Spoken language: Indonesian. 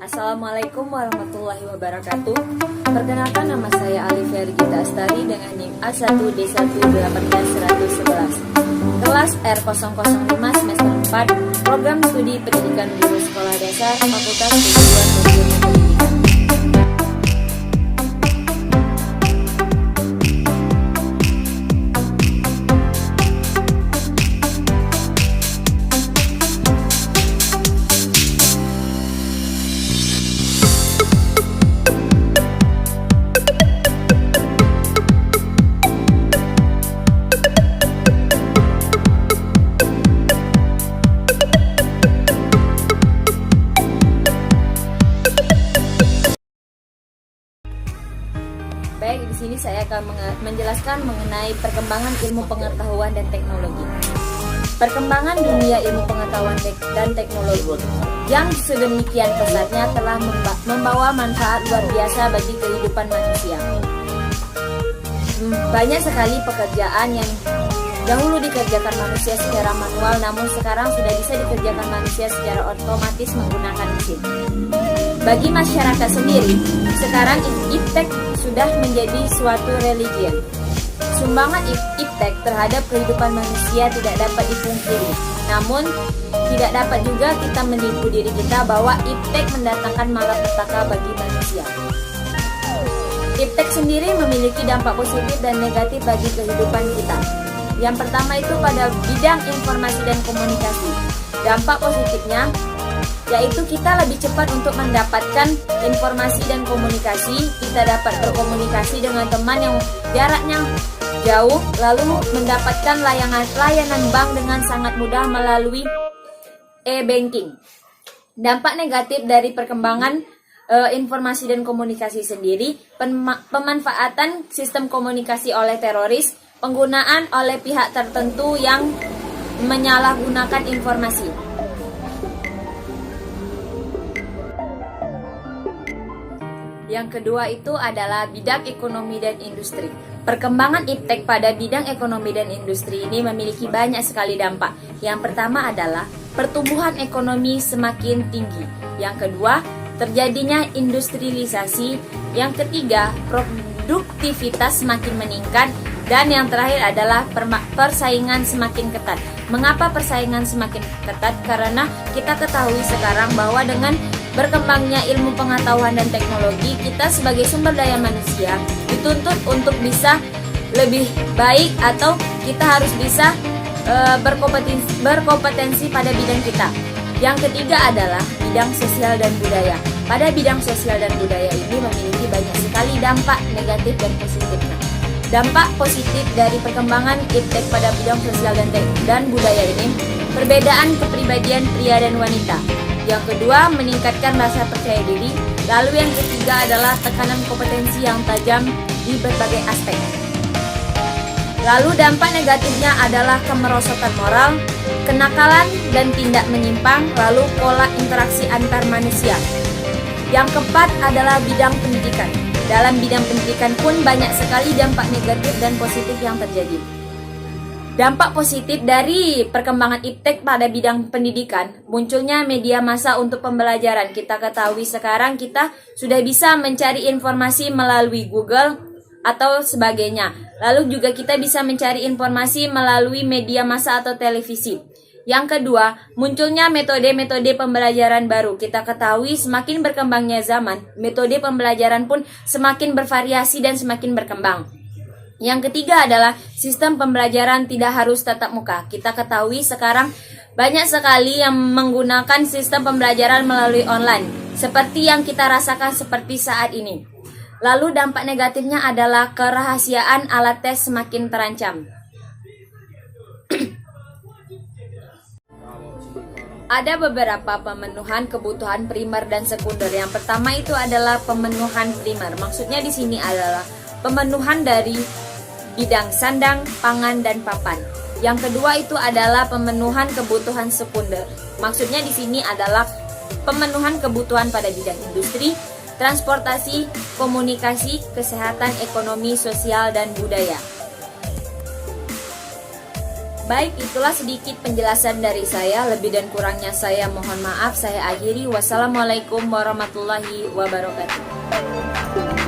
Assalamualaikum warahmatullahi wabarakatuh. Perkenalkan, nama saya Alifia Rigita Astari dengan NIM A1D1181111. Kelas R005 semester 4, Program Studi Pendidikan Guru Sekolah Dasar, Fakultas Keguruan dan Ilmu Pendidikan. Baik, di sini saya akan menjelaskan mengenai perkembangan ilmu pengetahuan dan teknologi. Perkembangan dunia ilmu pengetahuan dan teknologi yang sedemikian pesatnya telah membawa manfaat luar biasa bagi kehidupan manusia. Banyak sekali pekerjaan yang dahulu dikerjakan manusia secara manual, namun sekarang sudah bisa dikerjakan manusia secara otomatis menggunakan mesin. Bagi masyarakat sendiri, sekarang iptek sudah menjadi suatu religion. Sumbangan iptek terhadap kehidupan manusia tidak dapat dipungkiri. Namun, tidak dapat juga kita menipu diri kita bahwa iptek mendatangkan malapetaka bagi manusia. Iptek sendiri memiliki dampak positif dan negatif bagi kehidupan kita. Yang pertama itu pada bidang informasi dan komunikasi. Dampak positifnya yaitu kita lebih cepat untuk mendapatkan informasi dan komunikasi. Kita dapat berkomunikasi dengan teman yang jaraknya jauh, lalu mendapatkan layanan bank dengan sangat mudah melalui e-banking. Dampak negatif dari perkembangan informasi dan komunikasi sendiri, pemanfaatan sistem komunikasi oleh teroris, penggunaan oleh pihak tertentu yang menyalahgunakan informasi. Yang kedua itu adalah bidang ekonomi dan industri. Perkembangan iptek pada bidang ekonomi dan industri ini memiliki banyak sekali dampak. Yang pertama adalah pertumbuhan ekonomi semakin tinggi. Yang kedua, terjadinya industrialisasi. Yang ketiga, produktivitas semakin meningkat. Dan yang terakhir adalah persaingan semakin ketat. Mengapa persaingan semakin ketat? Karena kita ketahui sekarang bahwa dengan berkembangnya ilmu pengetahuan dan teknologi, kita sebagai sumber daya manusia dituntut untuk bisa lebih baik atau kita harus bisa berkompetensi pada bidang kita. Yang ketiga adalah bidang sosial dan budaya. Pada bidang sosial dan budaya ini memiliki banyak sekali dampak negatif dan positifnya. Dampak positif dari perkembangan iptek pada bidang sosial dan budaya ini, perbedaan kepribadian pria dan wanita. Yang kedua, meningkatkan rasa percaya diri. Lalu yang ketiga adalah tekanan kompetensi yang tajam di berbagai aspek. Lalu dampak negatifnya adalah kemerosotan moral, kenakalan dan tindak menyimpang, lalu pola interaksi antar manusia. Yang keempat adalah bidang pendidikan. Dalam bidang pendidikan pun banyak sekali dampak negatif dan positif yang terjadi. Dampak positif dari perkembangan iptek pada bidang pendidikan, munculnya media massa untuk pembelajaran. Kita ketahui sekarang kita sudah bisa mencari informasi melalui Google atau sebagainya. Lalu juga kita bisa mencari informasi melalui media massa atau televisi. Yang kedua, munculnya metode-metode pembelajaran baru. Kita ketahui semakin berkembangnya zaman, metode pembelajaran pun semakin bervariasi dan semakin berkembang. Yang ketiga adalah sistem pembelajaran tidak harus tatap muka. Kita ketahui sekarang banyak sekali yang menggunakan sistem pembelajaran melalui online, seperti yang kita rasakan seperti saat ini. Lalu dampak negatifnya adalah kerahasiaan alat tes semakin terancam. Ada beberapa pemenuhan kebutuhan primer dan sekunder. Yang pertama itu adalah pemenuhan primer. Maksudnya di sini adalah pemenuhan dari bidang sandang, pangan, dan papan. Yang kedua itu adalah pemenuhan kebutuhan sekunder. Maksudnya di sini adalah pemenuhan kebutuhan pada bidang industri, transportasi, komunikasi, kesehatan, ekonomi, sosial, dan budaya. Baik, itulah sedikit penjelasan dari saya. Lebih dan kurangnya saya mohon maaf. Saya akhiri. Wassalamualaikum warahmatullahi wabarakatuh.